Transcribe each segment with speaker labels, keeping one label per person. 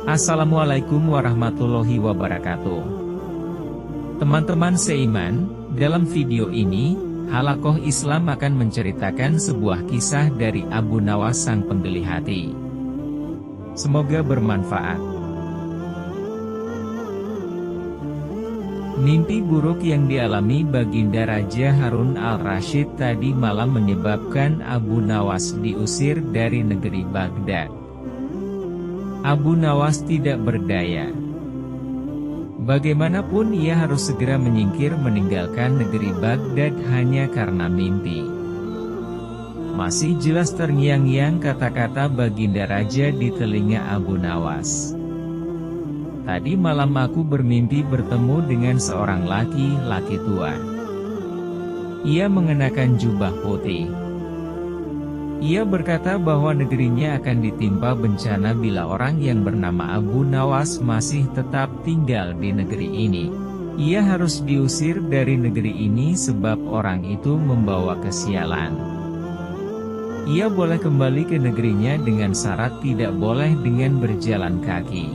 Speaker 1: Assalamualaikum warahmatullahi wabarakatuh. Teman-teman seiman, dalam video ini, Halaqoh Islam akan menceritakan sebuah kisah dari Abu Nawas sang penggeli hati. Semoga bermanfaat. Mimpi buruk yang dialami Baginda Raja Harun al-Rasyid tadi malam menyebabkan Abu Nawas diusir dari negeri Baghdad. Abu Nawas tidak berdaya. Bagaimanapun ia harus segera menyingkir meninggalkan negeri Baghdad hanya karena mimpi. Masih jelas terngiang-ngiang kata-kata Baginda Raja di telinga Abu Nawas. Tadi malam aku bermimpi bertemu dengan seorang laki-laki tua. Ia mengenakan jubah putih. Ia berkata bahwa negerinya akan ditimpa bencana bila orang yang bernama Abu Nawas masih tetap tinggal di negeri ini. Ia harus diusir dari negeri ini sebab orang itu membawa kesialan. Ia boleh kembali ke negerinya dengan syarat tidak boleh dengan berjalan kaki,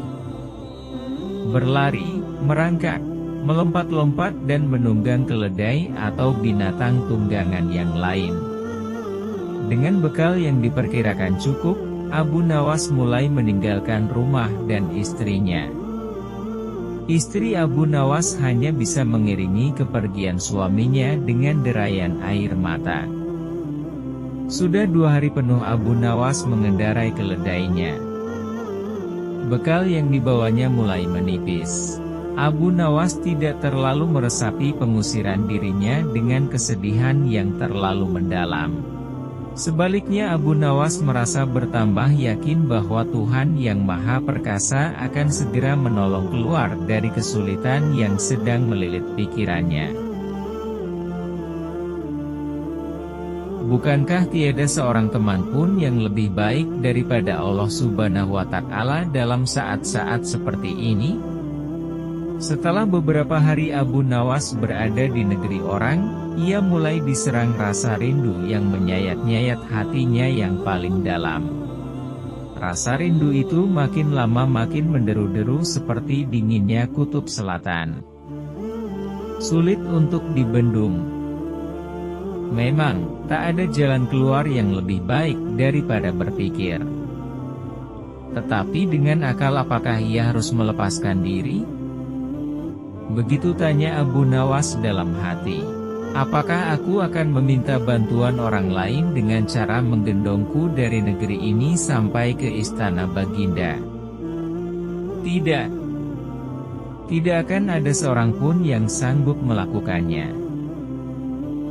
Speaker 1: berlari, merangkak, melompat-lompat dan menunggang keledai atau binatang tunggangan yang lain. Dengan bekal yang diperkirakan cukup, Abu Nawas mulai meninggalkan rumah dan istrinya. Istri Abu Nawas hanya bisa mengiringi kepergian suaminya dengan derayan air mata. Sudah 2 hari penuh Abu Nawas mengendarai keledainya. Bekal yang dibawanya mulai menipis. Abu Nawas tidak terlalu meresapi pengusiran dirinya dengan kesedihan yang terlalu mendalam. Sebaliknya Abu Nawas merasa bertambah yakin bahwa Tuhan yang Maha Perkasa akan segera menolong keluar dari kesulitan yang sedang melilit pikirannya. Bukankah tiada seorang teman pun yang lebih baik daripada Allah Subhanahu wa Ta'ala dalam saat-saat seperti ini? Setelah beberapa hari Abu Nawas berada di negeri orang, ia mulai diserang rasa rindu yang menyayat-nyayat hatinya yang paling dalam. Rasa rindu itu makin lama makin menderu-deru seperti dinginnya kutub selatan. Sulit untuk dibendung. Memang, tak ada jalan keluar yang lebih baik daripada berpikir. Tetapi dengan akal apakah ia harus melepaskan diri? Begitu tanya Abu Nawas dalam hati. Apakah aku akan meminta bantuan orang lain dengan cara menggendongku dari negeri ini sampai ke istana Baginda? Tidak. Tidak akan ada seorang pun yang sanggup melakukannya.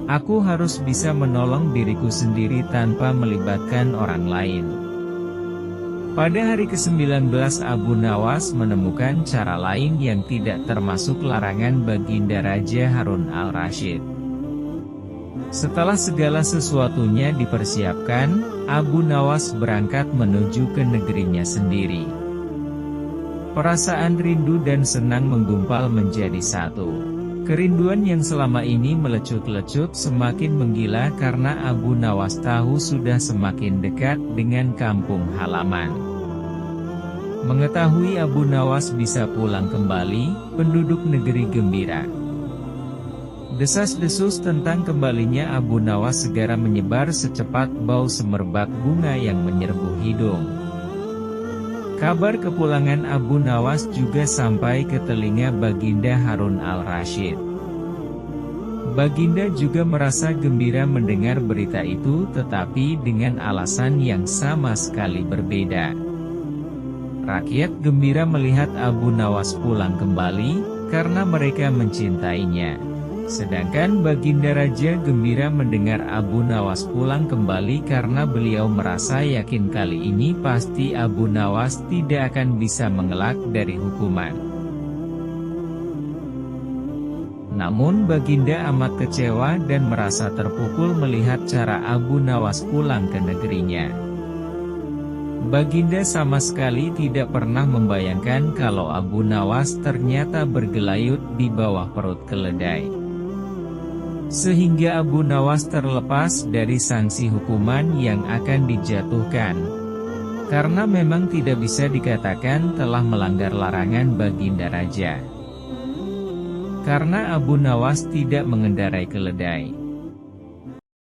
Speaker 1: Aku harus bisa menolong diriku sendiri tanpa melibatkan orang lain. Pada hari ke-19 Abu Nawas menemukan cara lain yang tidak termasuk larangan Baginda Raja Harun al-Rasyid. Setelah segala sesuatunya dipersiapkan, Abu Nawas berangkat menuju ke negerinya sendiri. Perasaan rindu dan senang menggumpal menjadi satu. Kerinduan yang selama ini melecut-lecut semakin menggila karena Abu Nawas tahu sudah semakin dekat dengan kampung halaman. Mengetahui Abu Nawas bisa pulang kembali, penduduk negeri gembira. Desas-desus tentang kembalinya Abu Nawas segera menyebar secepat bau semerbak bunga yang menyerbu hidung. Kabar kepulangan Abu Nawas juga sampai ke telinga Baginda Harun al-Rasyid. Baginda juga merasa gembira mendengar berita itu, tetapi dengan alasan yang sama sekali berbeda. Rakyat gembira melihat Abu Nawas pulang kembali, karena mereka mencintainya. Sedangkan Baginda Raja gembira mendengar Abu Nawas pulang kembali karena beliau merasa yakin kali ini pasti Abu Nawas tidak akan bisa mengelak dari hukuman. Namun Baginda amat kecewa dan merasa terpukul melihat cara Abu Nawas pulang ke negerinya. Baginda sama sekali tidak pernah membayangkan kalau Abu Nawas ternyata bergelayut di bawah perut keledai. Sehingga Abu Nawas terlepas dari sanksi hukuman yang akan dijatuhkan. Karena memang tidak bisa dikatakan telah melanggar larangan Baginda Raja. Karena Abu Nawas tidak mengendarai keledai.